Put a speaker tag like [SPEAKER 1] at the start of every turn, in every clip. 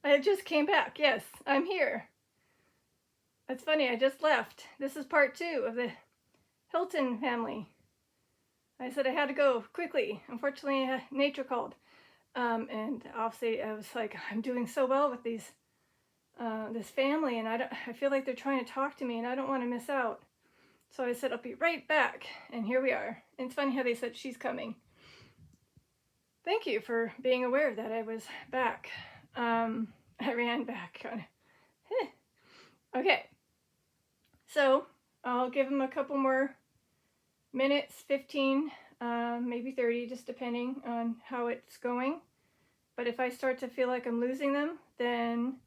[SPEAKER 1] I just came back. Yes, I'm here. That's funny, I just left. This is part 2 of the Helton family. I said I had to go quickly. Unfortunately, nature called. And obviously I was like, I'm doing so well with these this family, and I feel like they're trying to talk to me, and I don't want to miss out. So I said, I'll be right back. And here we are. And it's funny how they said she's coming. Thank you for being aware that I was back. I ran back. Okay. So I'll give them a couple more minutes, 15, maybe 30, just depending on how it's going. But if I start to feel like I'm losing them, then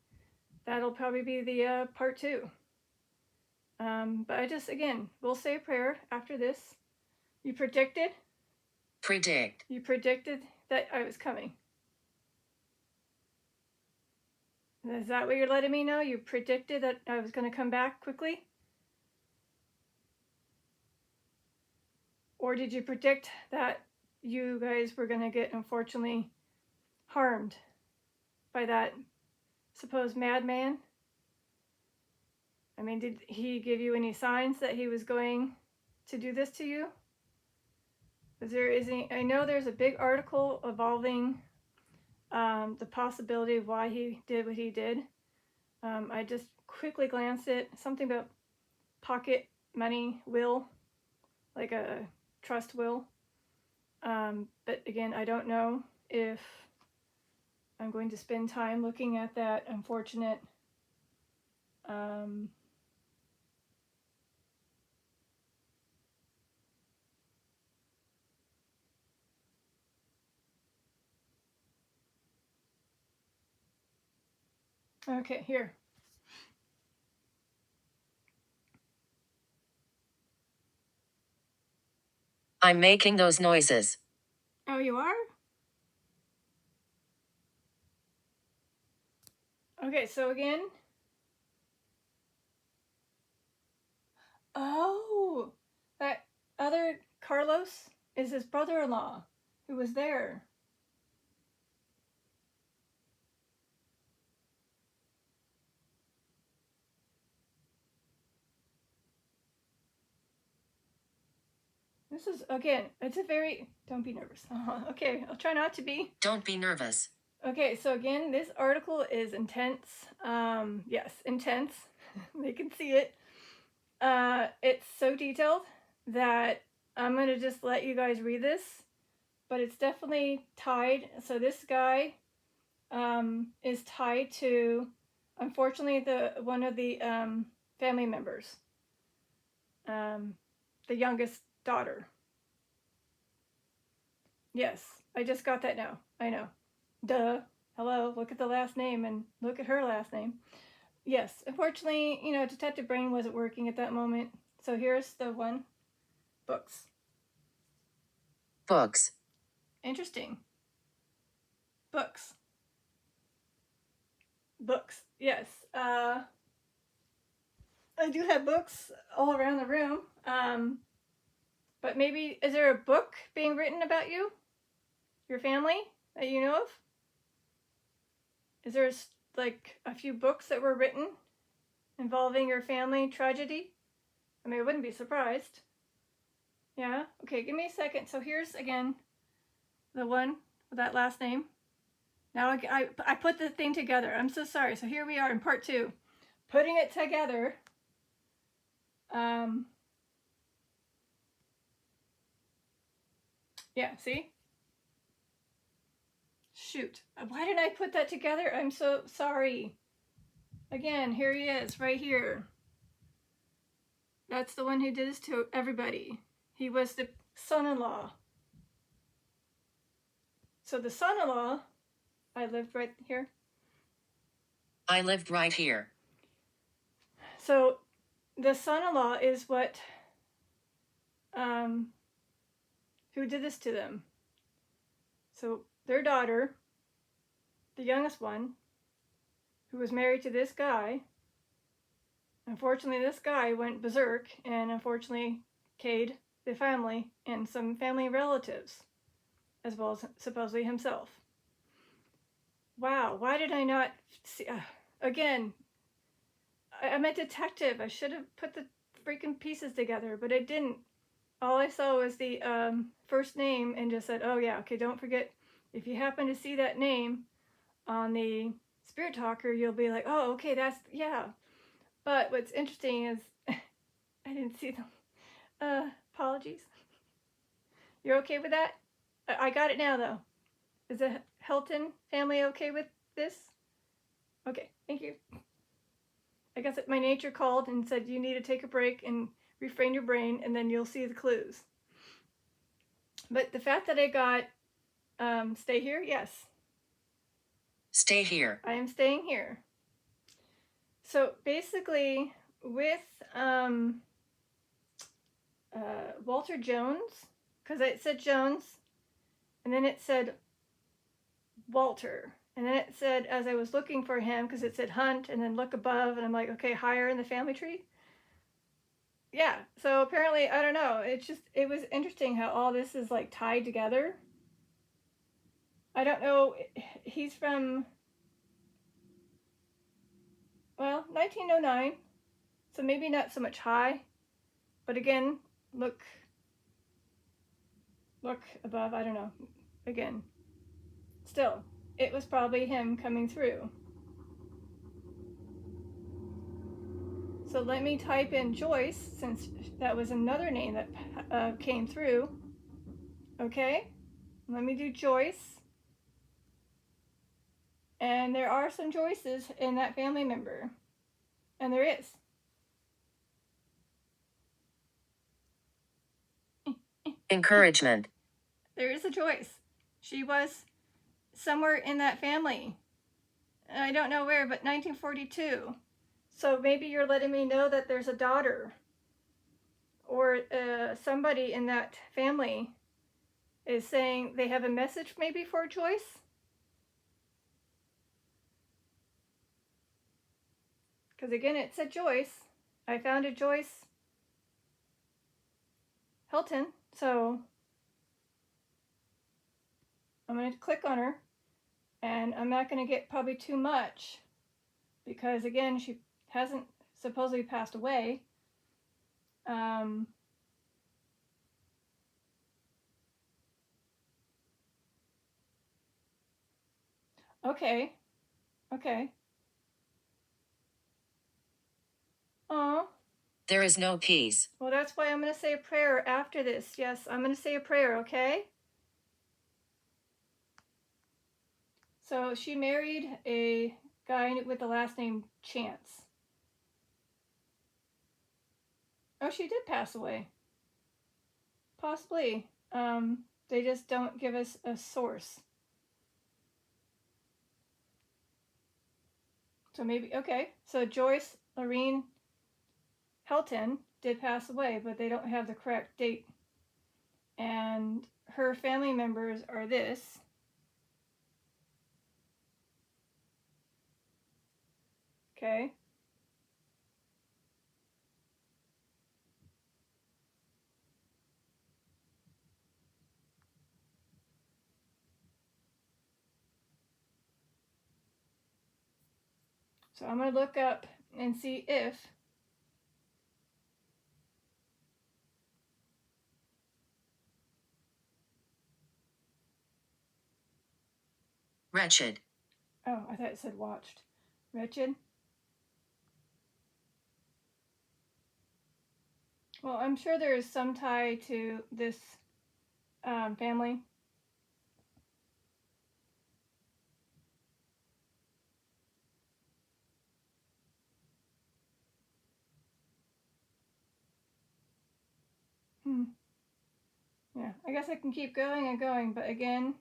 [SPEAKER 1] that'll probably be the part 2. But I just, again, we'll say a prayer after this. You predicted?
[SPEAKER 2] Predict.
[SPEAKER 1] You predicted that I was coming. Is that what you're letting me know? You predicted that I was going to come back quickly? Or did you predict that you guys were going to get, unfortunately, harmed by that supposed madman? I mean, did he give you any signs that he was going to do this to you? I know there's a big article involving the possibility of why he did what he did. I just quickly glanced at something about pocket money will, like a trust will. But again, I don't know if I'm going to spend time looking at that unfortunate okay, here.
[SPEAKER 2] I'm making those noises.
[SPEAKER 1] Oh, you are? Okay, so again. Oh, that other Carlos is his brother-in-law who was there. This is, again, it's a very, don't be nervous. Okay, I'll try not to be.
[SPEAKER 2] Don't be nervous.
[SPEAKER 1] Okay, so again, this article is intense. Yes, intense. They can see it. It's so detailed that I'm going to just let you guys read this, but it's definitely tied. So this guy is tied to, unfortunately, one of the family members, the youngest daughter. Yes, I just got that now. I know. Duh. Hello, look at the last name and look at her last name. Yes, unfortunately, Detective Brain wasn't working at that moment. So here's the one. Books.
[SPEAKER 2] Books.
[SPEAKER 1] Interesting. Books. Books. Yes. I do have books all around the room. But maybe, is there a book being written about you? Your family that you know of? Is there like a few books that were written involving your family tragedy? I mean, I wouldn't be surprised. Yeah? Okay, give me a second. So here's, again, the one with that last name. Now I put the thing together. I'm so sorry. So here we are in part 2. Putting it together. Yeah, see? Shoot. Why didn't I put that together? I'm so sorry. Again, here he is, right here. That's the one who did this to everybody. He was the son-in-law. So the son-in-law, I lived right here.
[SPEAKER 2] I lived right here.
[SPEAKER 1] So the son-in-law is what, who did this to them. So their daughter, the youngest one, who was married to this guy, unfortunately this guy went berserk and unfortunately killed the family and some family relatives, as well as supposedly himself. wow, why did I not see? Again, I'm a detective. I should have put the freaking pieces together, but I didn't. All I saw was the first name and just said, oh yeah, okay, don't forget, if you happen to see that name on the Spirit Talker, you'll be like, oh, okay, that's, yeah. But what's interesting is I didn't see them. Apologies. You're okay with that? I got it now, though. Is the Helton family okay with this? Okay, thank you. I guess my nature called and said you need to take a break and refrain your brain, and then you'll see the clues. But the fact that I got stay here, yes.
[SPEAKER 2] Stay here.
[SPEAKER 1] I am staying here. So basically, with Walter Jones, because it said Jones, and then it said Walter, and then it said, as I was looking for him, because it said Hunt, and then look above, and I'm like, okay, higher in the family tree. Yeah, so apparently, I don't know, it was interesting how all this is like tied together. I don't know, he's from, well, 1909, so maybe not so much high, but again, look above, I don't know, again, still, it was probably him coming through. So let me type in Joyce, since that was another name that came through. Okay, let me do Joyce. And there are some Joyces in that family member. And there is.
[SPEAKER 2] Encouragement.
[SPEAKER 1] There is a Joyce. She was somewhere in that family. I don't know where, but 1942. So maybe you're letting me know that there's a daughter or somebody in that family is saying they have a message maybe for Joyce. Because again, it said Joyce. I found a Joyce Helton, so I'm going to click on her, and I'm not going to get probably too much because again, she hasn't supposedly passed away. Okay. Oh.
[SPEAKER 2] There is no peace.
[SPEAKER 1] Well, that's why I'm going to say a prayer after this. Yes, I'm going to say a prayer, okay? So she married a guy with the last name Chance. Oh, she did pass away. Possibly. They just don't give us a source. So maybe, okay. So Joyce Lorene Helton did pass away, but they don't have the correct date. And her family members are this. Okay. So I'm going to look up and see if
[SPEAKER 2] Wretched.
[SPEAKER 1] oh, I thought it said watched. Wretched. Well, I'm sure there is some tie to this family. Yeah, I guess I can keep going and going, but again,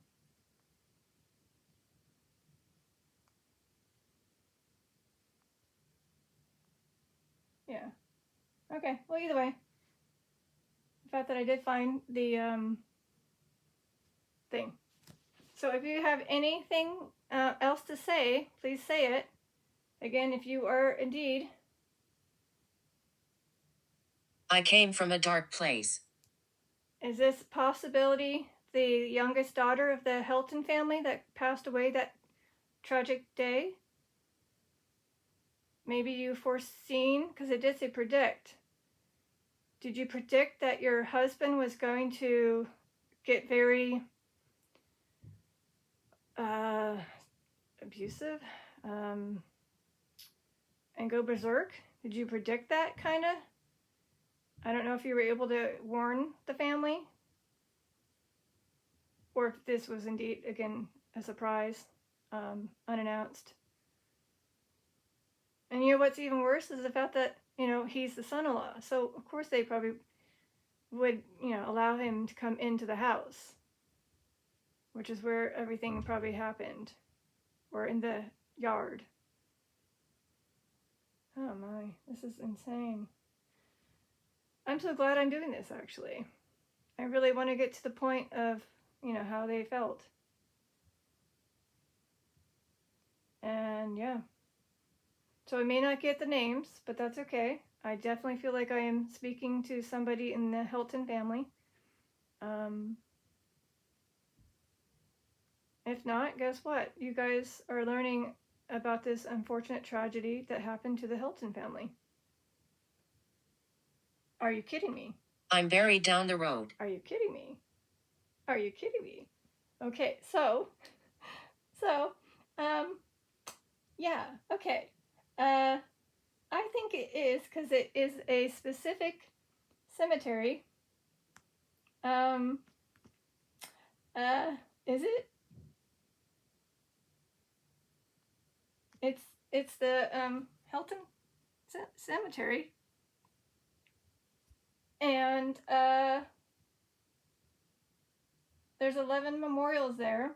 [SPEAKER 1] yeah. Okay, well, either way, the fact that I did find the thing. So if you have anything else to say, please say it. Again, if you are indeed.
[SPEAKER 2] I came from a dark place.
[SPEAKER 1] Is this possibility the youngest daughter of the Helton family that passed away that tragic day. Maybe you foreseen, because it did say predict. Did you predict that your husband was going to get very abusive and go berserk? Did you predict that, kind of? I don't know if you were able to warn the family, or if this was indeed, again, a surprise, unannounced. And you know what's even worse is the fact that, you know, he's the son-in-law. So, of course, they probably would, you know, allow him to come into the house, which is where everything probably happened, or in the yard. Oh my, this is insane. I'm so glad I'm doing this, actually. I really want to get to the point of, you know, how they felt. And yeah. So I may not get the names, but that's okay. I definitely feel like I am speaking to somebody in the Helton family. If not, guess what? You guys are learning about this unfortunate tragedy that happened to the Helton family. Are you kidding me?
[SPEAKER 2] I'm buried down the road.
[SPEAKER 1] Are you kidding me? Are you kidding me? Okay, so, yeah, okay. I think it is, because it is a specific cemetery. Is it? It's the Helton Cemetery, and there's 11 memorials there.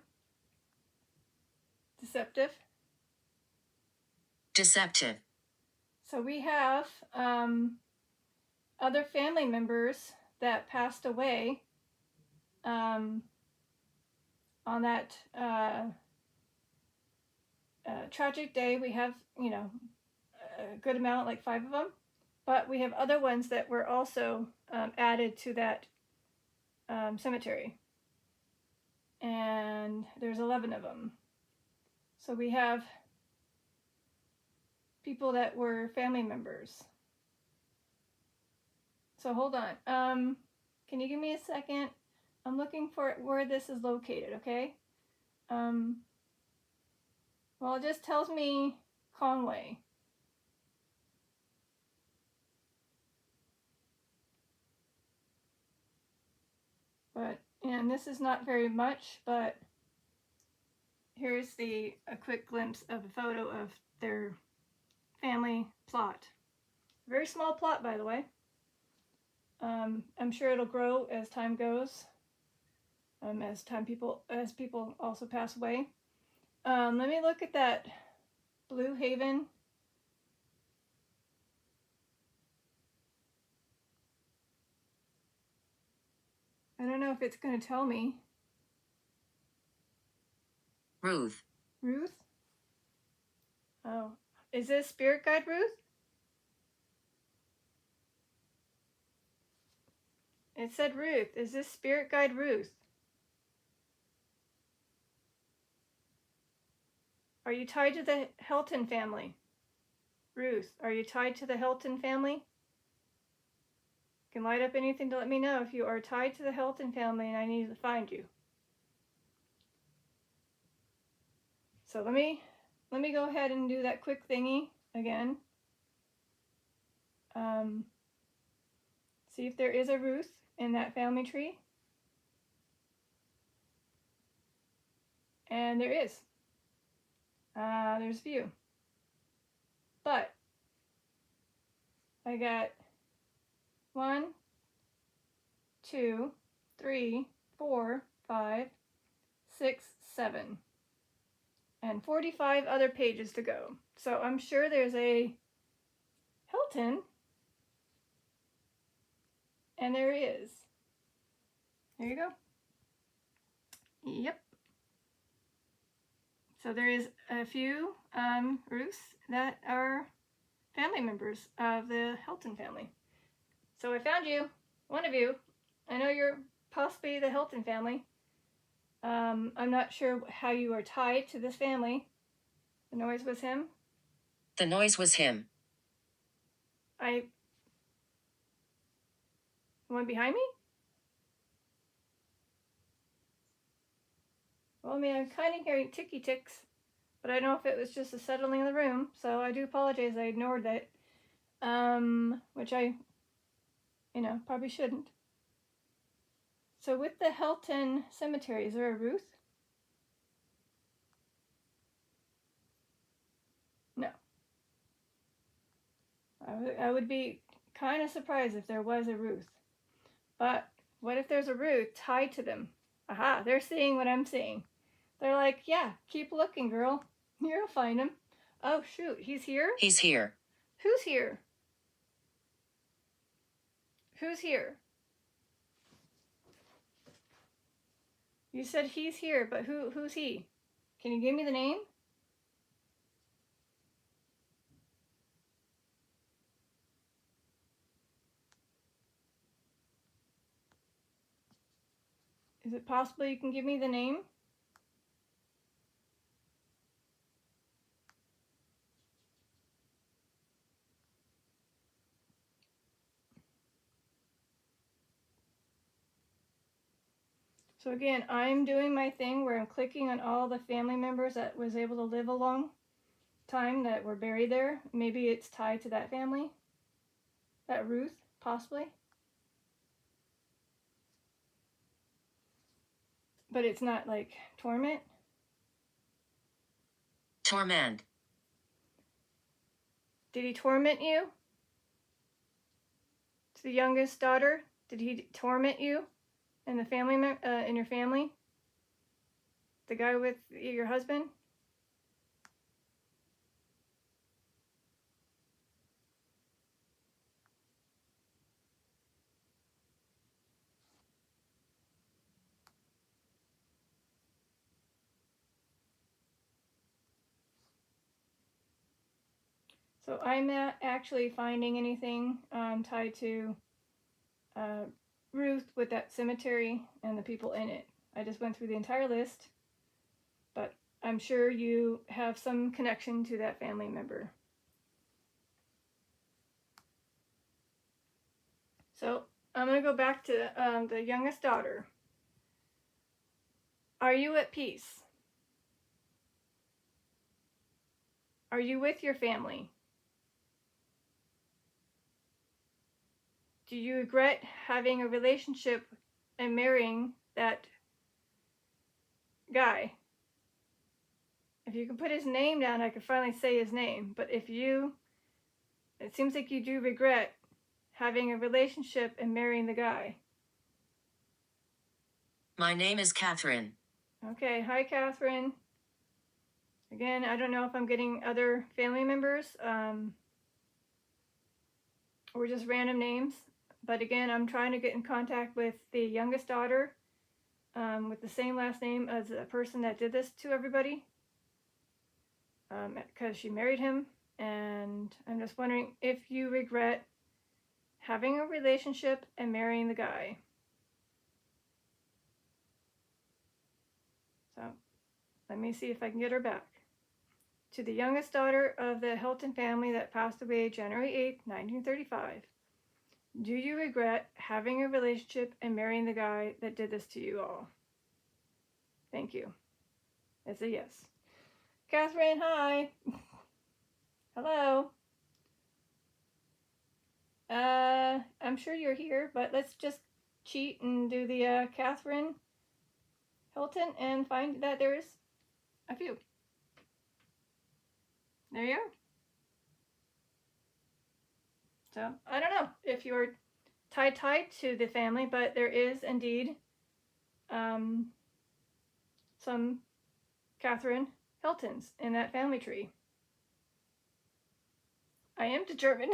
[SPEAKER 1] Deceptive. So we have other family members that passed away on that tragic day. We have, you know, a good amount, like 5 of them, but we have other ones that were also added to that cemetery, and there's 11 of them. So we have people that were family members. So hold on. Can you give me a second? I'm looking for where this is located, okay? Well, it just tells me Conway. But, and this is not very much, but here's a quick glimpse of a photo of their family plot. Very small plot, by the way. I'm sure it'll grow as time goes, as people also pass away. Let me look at that Blue Haven. I don't know if it's going to tell me.
[SPEAKER 2] Ruth.
[SPEAKER 1] Oh, is this Spirit Guide Ruth? It said Ruth. Is this Spirit Guide Ruth? Are you tied to the Helton family? Ruth, are you tied to the Helton family? You can light up anything to let me know if you are tied to the Helton family and I need to find you. So let me go ahead and do that quick thingy again. See if there is a Ruth in that family tree. And there is. There's a few. But I got 1, 2, 3, 4, 5, 6, 7. And 45 other pages to go. So I'm sure there's a Helton. And there is. There you go. Yep. So there is a few Ruths that are family members of the Helton family. So I found you, one of you. I know you're possibly the Helton family. I'm not sure how you are tied to this family. The noise was him?
[SPEAKER 2] The noise was him.
[SPEAKER 1] The one behind me? Well, I mean, I'm kind of hearing ticky ticks, but I don't know if it was just the settling of the room, so I do apologize. I ignored that, which I, probably shouldn't. So with the Helton Cemetery, is there a Ruth? No. I would be kind of surprised if there was a Ruth. But what if there's a Ruth tied to them? Aha, they're seeing what I'm seeing. They're like, yeah, keep looking, girl. You'll find him. Oh, shoot, he's here?
[SPEAKER 2] He's here.
[SPEAKER 1] Who's here? Who's here? You said he's here, but who's he? Can you give me the name? Is it possible you can give me the name? So again, I'm doing my thing where I'm clicking on all the family members that was able to live a long time that were buried there. Maybe it's tied to that family. That Ruth, possibly. But it's not like torment.
[SPEAKER 2] Torment.
[SPEAKER 1] Did he torment you? To the youngest daughter? Did he torment you and the family in your family? The guy with your husband? So I'm not actually finding anything tied to Ruth with that cemetery and the people in it. I just went through the entire list, but I'm sure you have some connection to that family member. So I'm going to go back to the youngest daughter. Are you at peace? Are you with your family? Do you regret having a relationship and marrying that guy? If you can put his name down, I could finally say his name. But it seems like you do regret having a relationship and marrying the guy.
[SPEAKER 2] My name is Catherine.
[SPEAKER 1] Okay, hi Catherine. Again, I don't know if I'm getting other family members or just random names. But again, I'm trying to get in contact with the youngest daughter with the same last name as the person that did this to everybody because she married him. And I'm just wondering if you regret having a relationship and marrying the guy. So let me see if I can get her back. To the youngest daughter of the Helton family that passed away January 8th, 1935. Do you regret having a relationship and marrying the guy that did this to you all? Thank you. It's a yes. Catherine, hi. Hello. I'm sure you're here, but let's just cheat and do the Catherine Helton and find that there is a few. There you are. So, I don't know if you're tied to the family, but there is indeed some Catherine Heltons in that family tree. I am determined.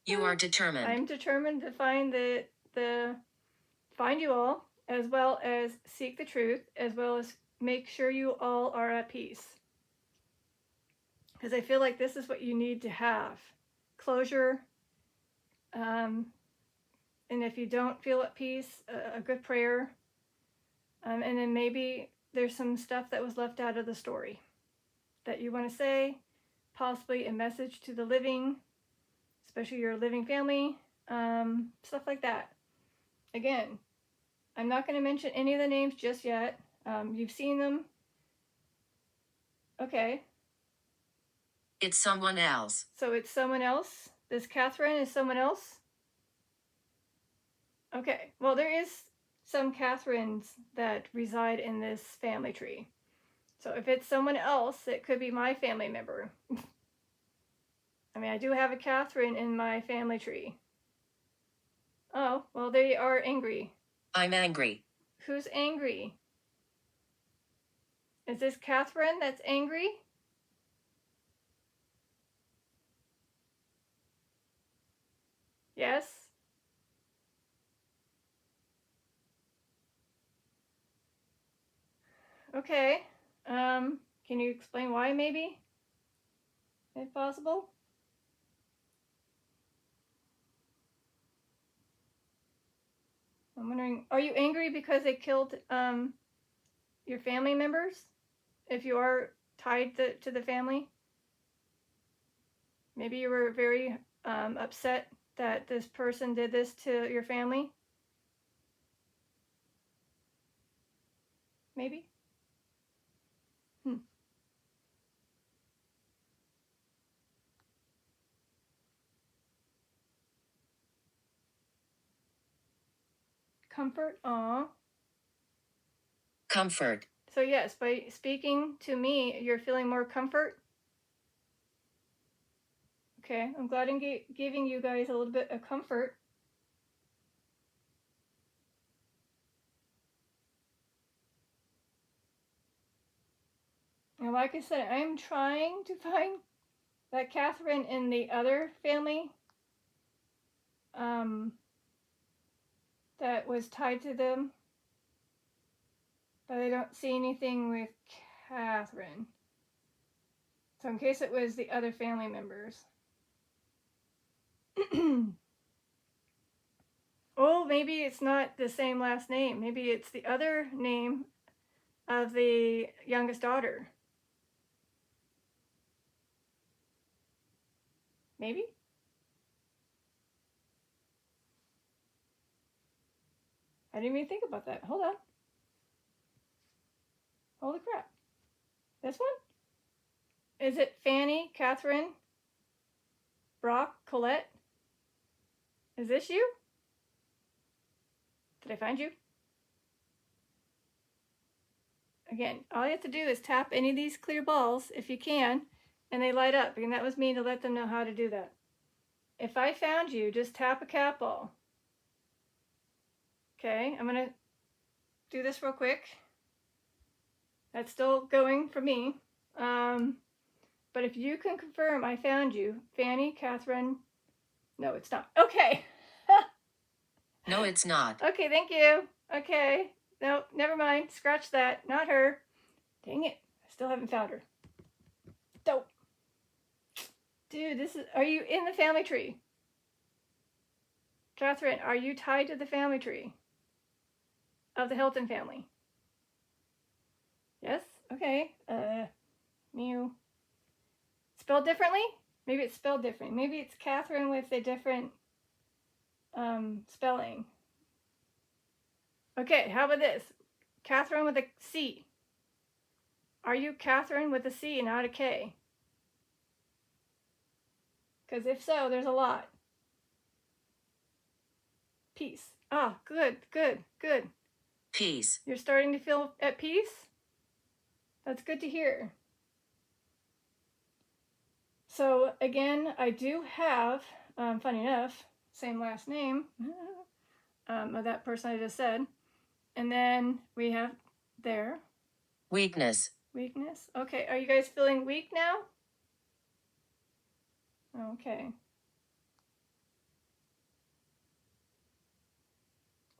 [SPEAKER 2] You are determined.
[SPEAKER 1] I'm determined to find find you all, as well as seek the truth, as well as make sure you all are at peace. Because I feel like this is what you need to have. Closure, and if you don't feel at peace, a good prayer, and then maybe there's some stuff that was left out of the story. that you want to say, possibly a message to the living, especially your living family, stuff like that. Again, I'm not going to mention any of the names just yet. You've seen them. Okay.
[SPEAKER 2] It's someone else.
[SPEAKER 1] So it's someone else. This Catherine is someone else. Okay. Well, there is some Catherines that reside in this family tree. So if it's someone else, it could be my family member. I mean, I do have a Catherine in my family tree. Oh, well, they are angry.
[SPEAKER 2] I'm angry.
[SPEAKER 1] Who's angry? Is this Catherine that's angry? Yes? Okay. Can you explain why, maybe? If possible? I'm wondering, are you angry because they killed your family members? If you are tied to the family? Maybe you were very upset that this person did this to your family? Maybe? Comfort? Aw.
[SPEAKER 2] Comfort.
[SPEAKER 1] So yes, by speaking to me, you're feeling more comfort? Okay, I'm glad I'm giving you guys a little bit of comfort. And like I said, I'm trying to find that Catherine in the other family that was tied to them. But I don't see anything with Catherine. So in case it was the other family members. Oh, maybe it's not the same last name. Maybe it's the other name of the youngest daughter. Maybe? I didn't even think about that. Hold on. Holy crap. This one? Is it Fanny, Catherine, Brock, Colette? Is this you? Did I find you? Again, all you have to do is tap any of these clear balls, if you can, and they light up. And that was me to let them know how to do that. If I found you, just tap a cat ball. Okay, I'm going to do this real quick. That's still going for me. But if you can confirm I found you, Fanny, Catherine, no, it's not. Okay.
[SPEAKER 2] No, it's not.
[SPEAKER 1] Okay, thank you. Okay. No, never mind. Scratch that. Not her. Dang it. I still haven't found her. Dope. Dude, are you in the family tree? Catherine, are you tied to the family tree of the Helton family? Yes? Okay. Mew. Spelled differently? Maybe it's spelled differently. Maybe it's Catherine with a different spelling. Okay, how about this? Catherine with a C. Are you Catherine with a C, not a K? Because if so, there's a lot. Peace. Ah, good, good, good.
[SPEAKER 2] Peace.
[SPEAKER 1] You're starting to feel at peace? That's good to hear. So again, I do have, funny enough, same last name of that person I just said. And then we have there.
[SPEAKER 2] Weakness.
[SPEAKER 1] Weakness. Okay, are you guys feeling weak now? Okay.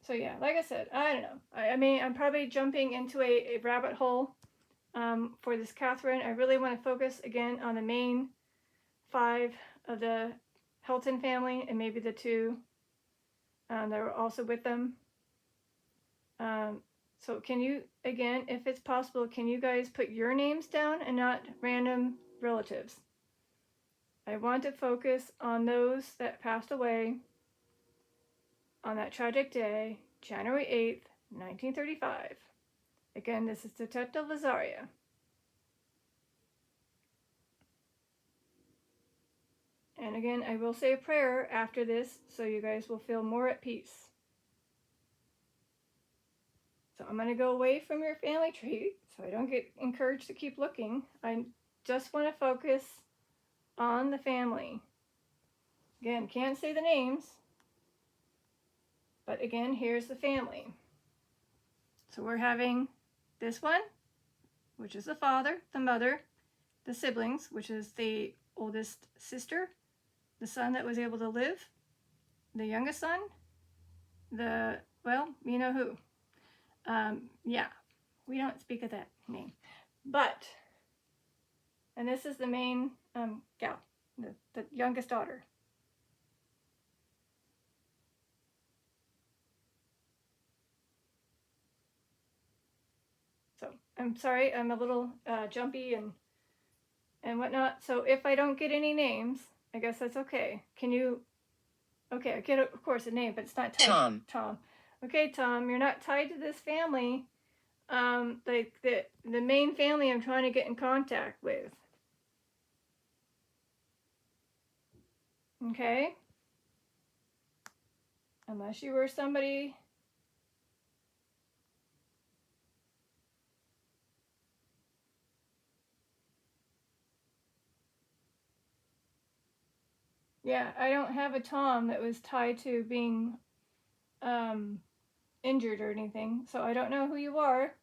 [SPEAKER 1] So yeah, like I said, I don't know. I mean, I'm probably jumping into a rabbit hole for this Catherine. I really want to focus again on the main 5 of the Helton family and maybe the 2 that were also with them. So can you, again, if it's possible, can you guys put your names down and not random relatives? I want to focus on those that passed away on that tragic day, January 8th, 1935. Again, this is Detective Lazaria. And again, I will say a prayer after this so you guys will feel more at peace. So I'm going to go away from your family tree so I don't get encouraged to keep looking. I just want to focus on the family. Again, can't say the names, but again, here's the family. So we're having this one, which is the father, the mother, the siblings, which is the oldest sister, the son that was able to live, the youngest son, well, you know who. Yeah, we don't speak of that name. But, and this is the main gal, the youngest daughter. So, I'm sorry, I'm a little jumpy and whatnot. So if I don't get any names, I guess that's okay. Can you, okay, I get, of course, a name, but it's not tied. Tom. Okay, Tom, you're not tied to this family. Like the main family I'm trying to get in contact with. Okay? Unless you were somebody. Yeah, I don't have a Tom that was tied to being injured or anything, so I don't know who you are.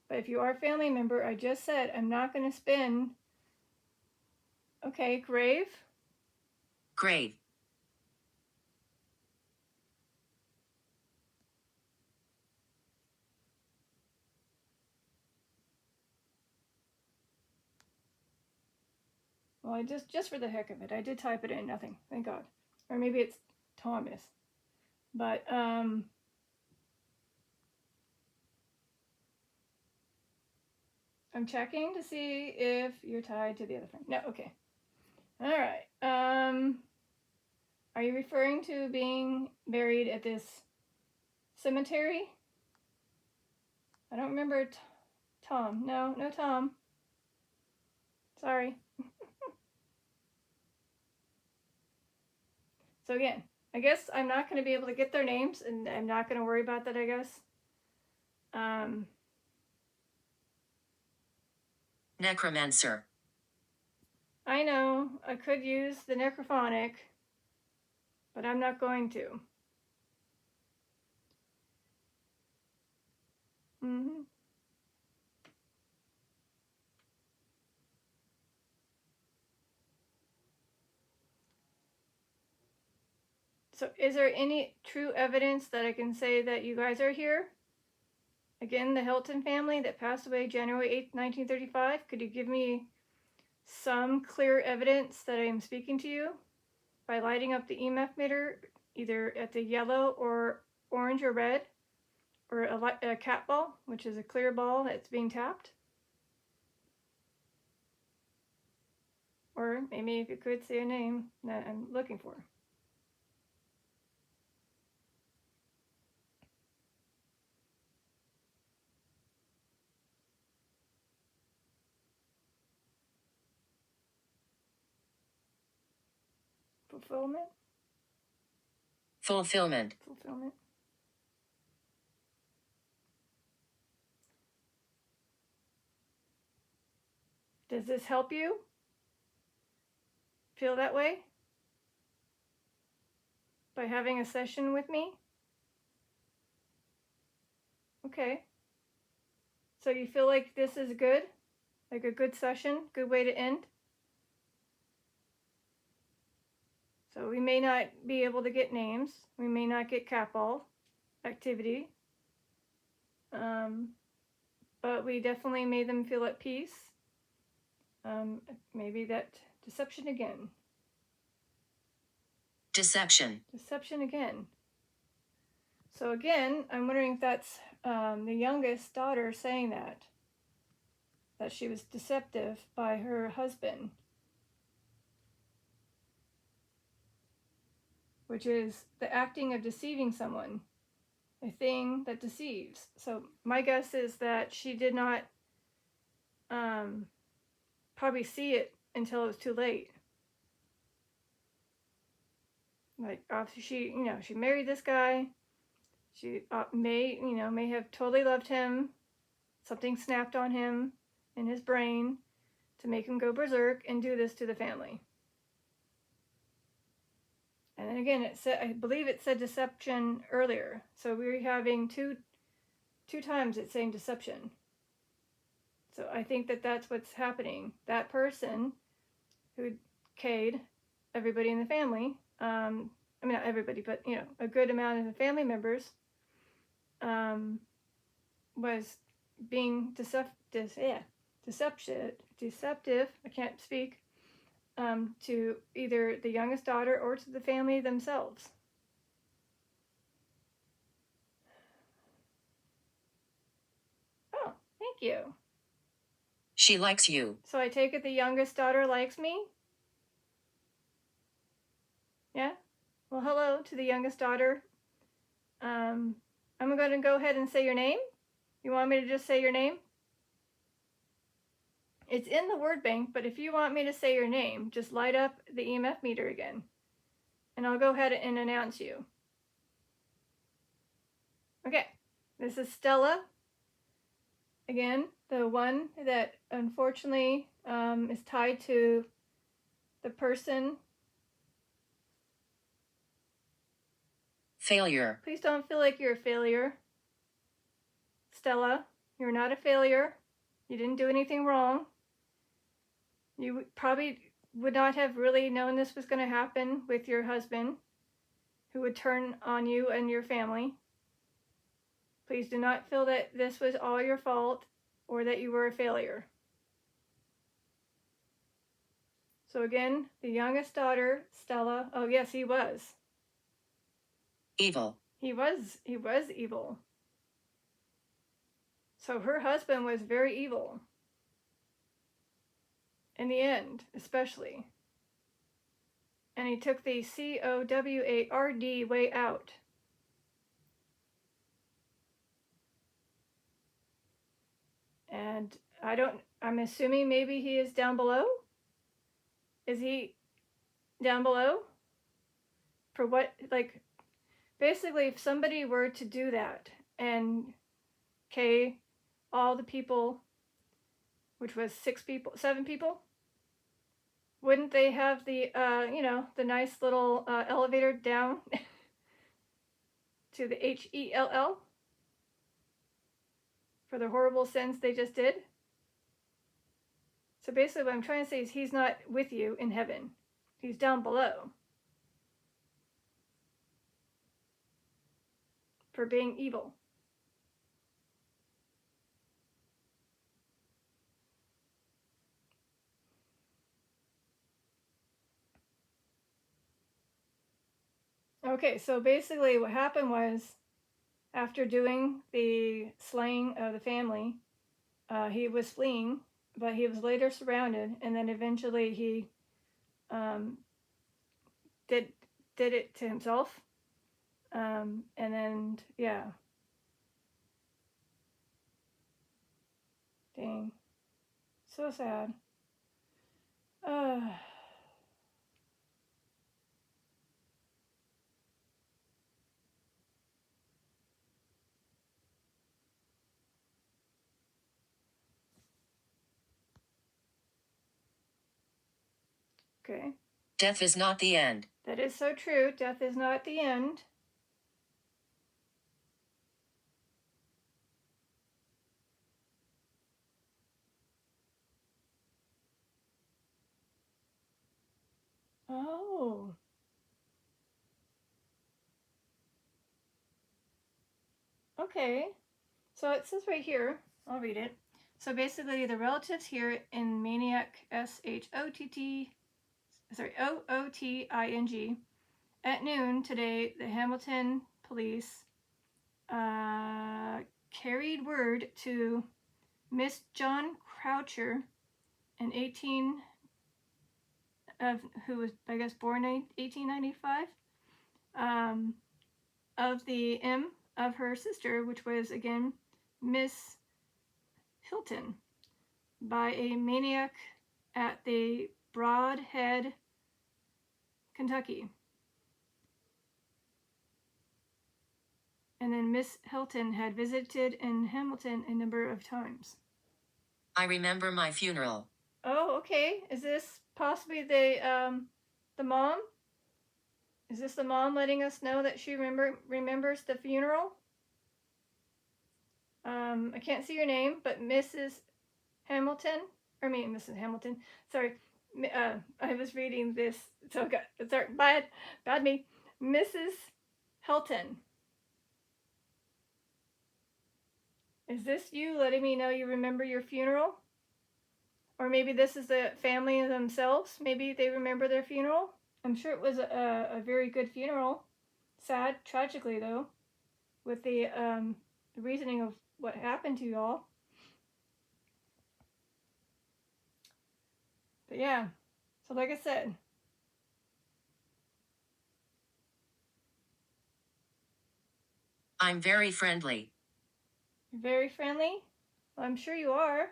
[SPEAKER 1] But if you are a family member, I just said I'm not going to spin. Okay, grave.
[SPEAKER 2] Grave.
[SPEAKER 1] Well, I just for the heck of it, I did type it in. Nothing. Thank God. Or maybe it's Thomas. But I'm checking to see if you're tied to the other friend. No, okay. All right. Are you referring to being buried at this cemetery? I don't remember Tom. No Tom. Sorry. So again, I guess I'm not going to be able to get their names, and I'm not going to worry about that, I guess.
[SPEAKER 2] Necromancer.
[SPEAKER 1] I know, I could use the necrophonic, but I'm not going to. So is there any true evidence that I can say that you guys are here? Again, the Helton family that passed away January 8th, 1935. Could you give me some clear evidence that I am speaking to you by lighting up the EMF meter either at the yellow or orange or red, or a cat ball, which is a clear ball that's being tapped? Or maybe if you could say a name that I'm looking for. Fulfillment?
[SPEAKER 2] Fulfillment.
[SPEAKER 1] Fulfillment. Does this help you feel that way? By having a session with me? Okay. So you feel like this is good? Like a good session? Good way to end? So we may not be able to get names. We may not get cat ball activity. But we definitely made them feel at peace. Maybe that deception again.
[SPEAKER 2] Deception.
[SPEAKER 1] Deception again. So again, I'm wondering if that's the youngest daughter saying that she was deceptive by her husband, which is the acting of deceiving someone, a thing that deceives. So my guess is that she did not probably see it until it was too late. Like after she married this guy, she may have totally loved him. Something snapped on him in his brain to make him go berserk and do this to the family. And then again, I believe it said deception earlier. So we're having two times it's saying deception. So I think that that's what's happening. That person who K'd everybody in the family, I mean, not everybody, but, a good amount of the family members, was being deceptive, I can't speak, to either the youngest daughter or to the family themselves. Oh, thank you.
[SPEAKER 2] She likes you.
[SPEAKER 1] So I take it the youngest daughter likes me? Yeah? Well, hello to the youngest daughter. I'm going to go ahead and say your name. You want me to just say your name? It's in the word bank, but if you want me to say your name, just light up the EMF meter again. And I'll go ahead and announce you. Okay, this is Stella. Again, the one that unfortunately is tied to the person.
[SPEAKER 2] Failure.
[SPEAKER 1] Please don't feel like you're a failure. Stella, you're not a failure. You didn't do anything wrong. You probably would not have really known this was going to happen with your husband, who would turn on you and your family. Please do not feel that this was all your fault or that you were a failure. So again, the youngest daughter, Stella, oh yes, he was.
[SPEAKER 2] Evil.
[SPEAKER 1] He was evil. So her husband was very evil. In the end, especially. And he took the COWARD way out. And I'm assuming maybe he is down below? Is he down below? For what, basically, if somebody were to do that and all the people, which was 7 people, wouldn't they have the, the nice little elevator down to the HELL for the horrible sins they just did? So basically what I'm trying to say is he's not with you in heaven. He's down below for being evil. Okay, so basically what happened was, after doing the slaying of the family, he was fleeing, but he was later surrounded, and then eventually he did it to himself, and then, yeah. Dang. So sad. Okay.
[SPEAKER 2] Death is not the end.
[SPEAKER 1] That is so true. Death is not the end. Oh. Okay. So it says right here, I'll read it. So basically the relatives here in Maniac OOTING at noon today, the Hamilton police carried word to Miss John Croucher in who was, I guess, born in 1895, of the M of her sister, which was, again, Miss Helton, by a maniac at the Broadhead, Kentucky. And then Miss Helton had visited in Hamilton a number of times.
[SPEAKER 2] I remember my funeral.
[SPEAKER 1] Oh, okay. Is this possibly the mom? Is this the mom letting us know that she remembers the funeral? I can't see your name, but Mrs. Hamilton, Mrs. Hamilton. Sorry, I was reading this, so sorry, bad me. Mrs. Helton. Is this you letting me know you remember your funeral? Or maybe this is the family themselves. Maybe they remember their funeral. I'm sure it was a very good funeral. Sad, tragically though, with the reasoning of what happened to y'all. But yeah, so like I said,
[SPEAKER 2] I'm very friendly.
[SPEAKER 1] you're very friendly. Well, I'm sure you are.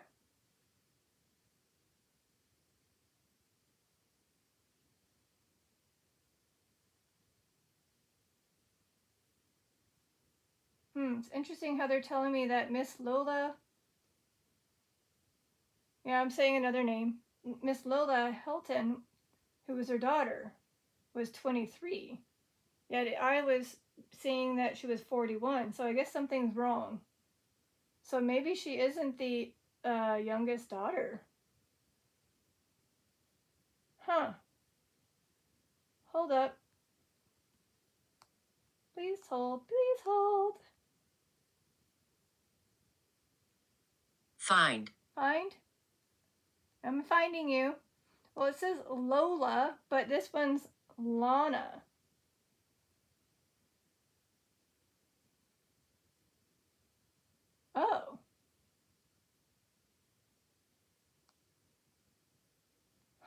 [SPEAKER 1] It's interesting how they're telling me that Miss Lola, yeah, I'm saying another name, Miss Lola Helton, who was her daughter, was 23. Yet I was seeing that she was 41, so I guess something's wrong. So maybe she isn't the youngest daughter. Huh. Hold up. Please hold, please hold.
[SPEAKER 2] Find.
[SPEAKER 1] Find? I'm finding you. Well, it says Lola, but this one's Lana. Oh.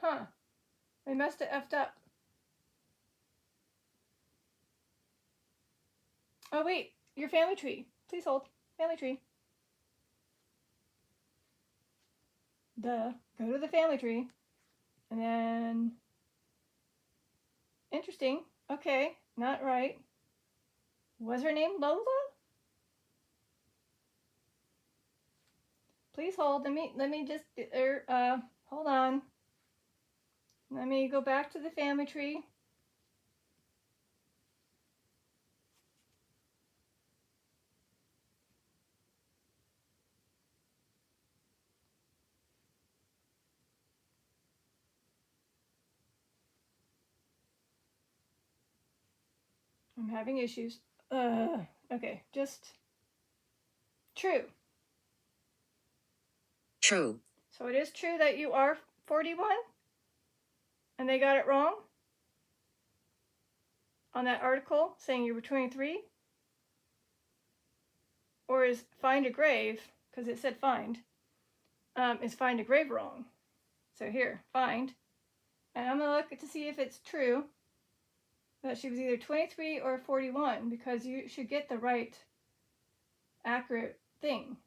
[SPEAKER 1] Huh. They must have effed up. Oh, wait. Your family tree. Please hold. Family tree. Duh. Go to the family tree. And then... Interesting. Okay. Not right. Was her name Lola? Please hold. Let me just... hold on. Let me go back to the family tree. I'm having issues. Okay, just true.
[SPEAKER 2] True.
[SPEAKER 1] So it is true that you are 41? And they got it wrong? On that article saying you were 23? Or is find a grave, because it said find, is find a grave wrong? So here, find. And I'm going to look to see if it's true that she was either 23 or 41, because you should get the right, accurate thing.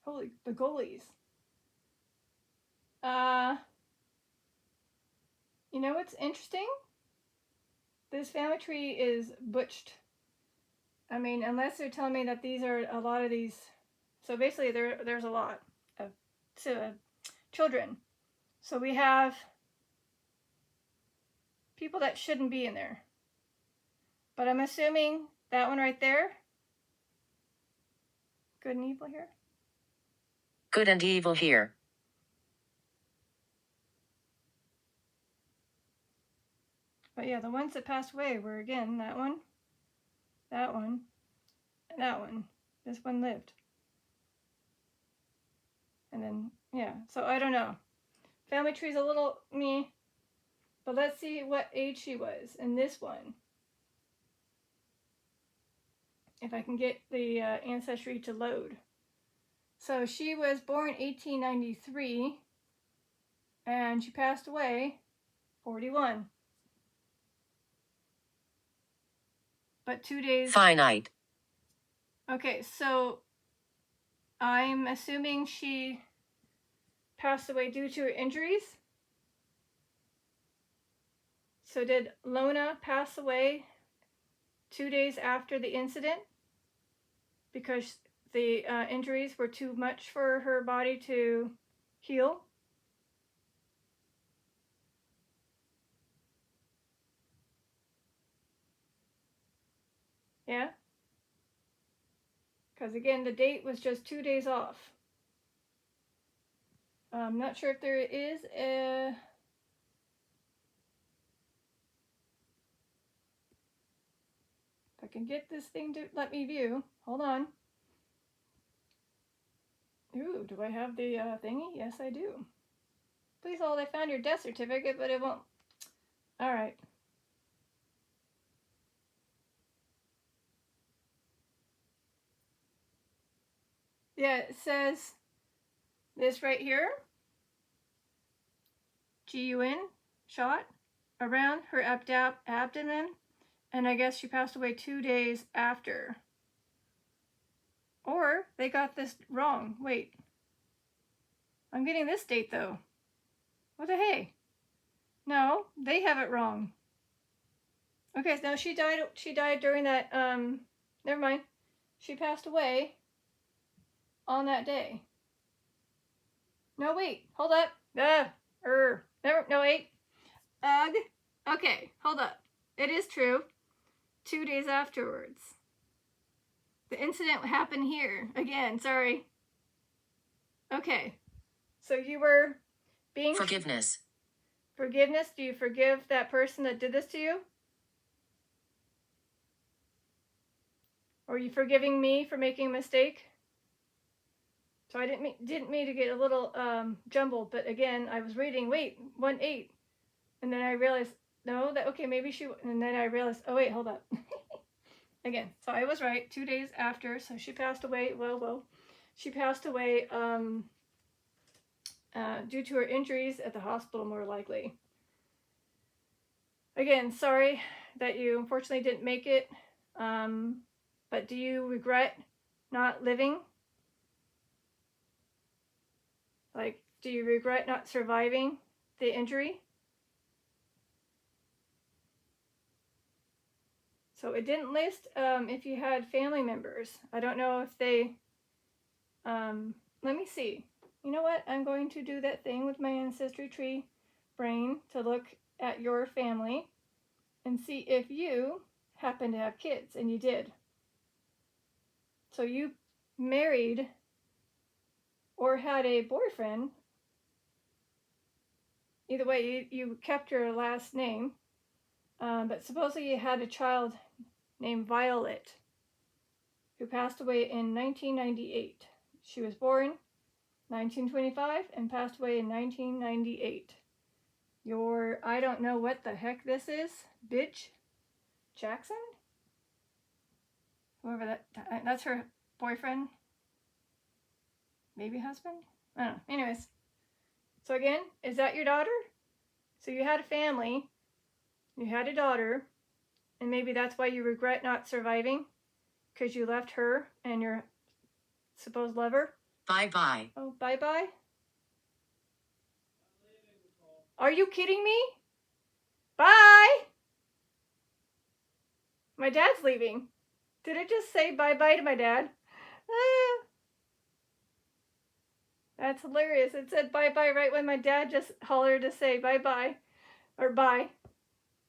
[SPEAKER 1] Holy, the goalies. You know what's interesting? This family tree is butched. I mean, unless they're telling me that these are a lot of these. So basically, there's a lot of children. So we have people that shouldn't be in there. But I'm assuming that one right there. Good and evil here.
[SPEAKER 2] Good and evil here.
[SPEAKER 1] But yeah, the ones that passed away were, again, that one, and that one. This one lived. And then, yeah, so I don't know. Family tree's a little meh, but let's see what age she was in this one. If I can get the ancestry to load. So she was born 1893, and she passed away 41. But 2 days.
[SPEAKER 2] Finite.
[SPEAKER 1] Okay, so I'm assuming she passed away due to her injuries. So did Lona pass away 2 days after the incident because the injuries were too much for her body to heal? Yeah? Because again, the date was just 2 days off. I'm not sure if there is a... If I can get this thing to let me view. Hold on. Ooh, do I have the thingy? Yes, I do. Please hold, I found your death certificate, but it won't. All right. Yeah, it says this right here. GUN shot around her abdomen, and I guess she passed away 2 days after. Or they got this wrong. Wait. I'm getting this date though. What the hey? No, they have it wrong. Okay, so she died during that never mind. She passed away on that day. No, wait. Hold up. Never, no, wait. Ugh. Okay, hold up. It is true. 2 days afterwards. The incident happened here. Again, sorry. Okay. So you were being...
[SPEAKER 2] Forgiveness.
[SPEAKER 1] Forgiveness? Do you forgive that person that did this to you? Or are you forgiving me for making a mistake? So I didn't mean to get a little jumbled, but again, I was reading, wait, 1-8. And then I realized, no, that, okay, maybe she, and then I realized, oh wait, hold up. Again, so I was right, 2 days after, so she passed away, well, she passed away due to her injuries at the hospital, more likely. Again, sorry that you unfortunately didn't make it, but do you regret not living? Like, do you regret not surviving the injury? So it didn't list if you had family members. I don't know if they, let me see. You know what? I'm going to do that thing with my ancestry tree brain to look at your family and see if you happen to have kids, and you did. So you married or had a boyfriend. Either way, you kept your last name, but supposedly you had a child named Violet who passed away in 1998. She was born 1925 and passed away in 1998. Your, I don't know what the heck this is, bitch Jackson? Whoever that's her boyfriend, maybe husband? I don't know. Anyways, so again, is that your daughter? So you had a family, you had a daughter, and maybe that's why you regret not surviving, because you left her and your supposed lover.
[SPEAKER 2] Bye-bye.
[SPEAKER 1] Oh, bye-bye? Are you kidding me? Bye! My dad's leaving. Did it just say bye-bye to my dad? Ah. That's hilarious. It said bye-bye right when my dad just hollered to say bye-bye. Or bye.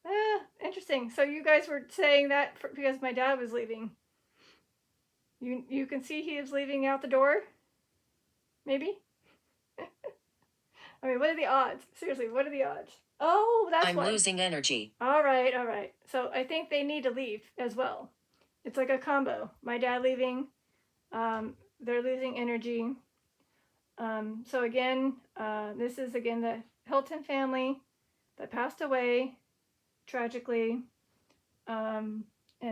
[SPEAKER 1] Ah, interesting. So you guys were saying that because my dad was leaving. You can see he is leaving out the door? Maybe? I mean, what are the odds? Seriously, what are the odds? Oh, that's
[SPEAKER 2] I'm
[SPEAKER 1] why.
[SPEAKER 2] losing energy.
[SPEAKER 1] All right. So I think they need to leave as well. It's like a combo. My dad leaving. They're losing energy. So again, this is again the Helton family that passed away tragically. And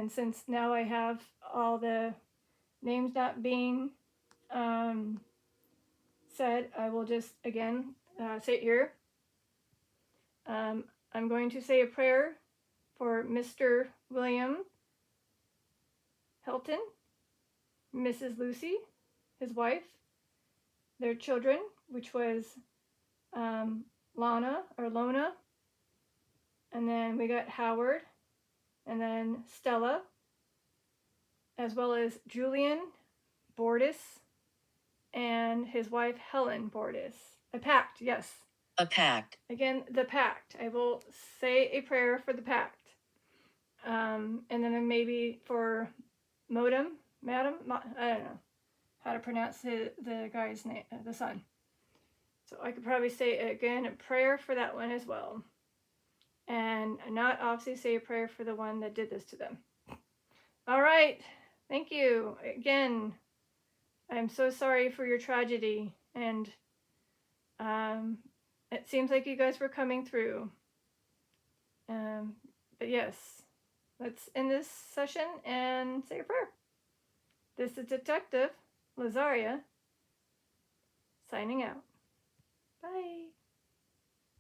[SPEAKER 1] since now I have all the names not being said, I will just again say it here. I'm going to say a prayer for Mr. William Helton, Mrs. Lucy, his wife, their children, which was Lona, and then we got Howard, and then Stella, as well as Julian Bordes and his wife Helen Bordes. A pact, yes.
[SPEAKER 2] A pact.
[SPEAKER 1] Again, the pact. I will say a prayer for the pact. And then maybe for Madam, I don't know how to pronounce the guy's name, the son. So I could probably say again a prayer for that one as well. And not obviously say a prayer for the one that did this to them. All right. Thank you. Again, I'm so sorry for your tragedy. And it seems like you guys were coming through. But yes, let's end this session and say a prayer. This is Detective Lazaria signing out.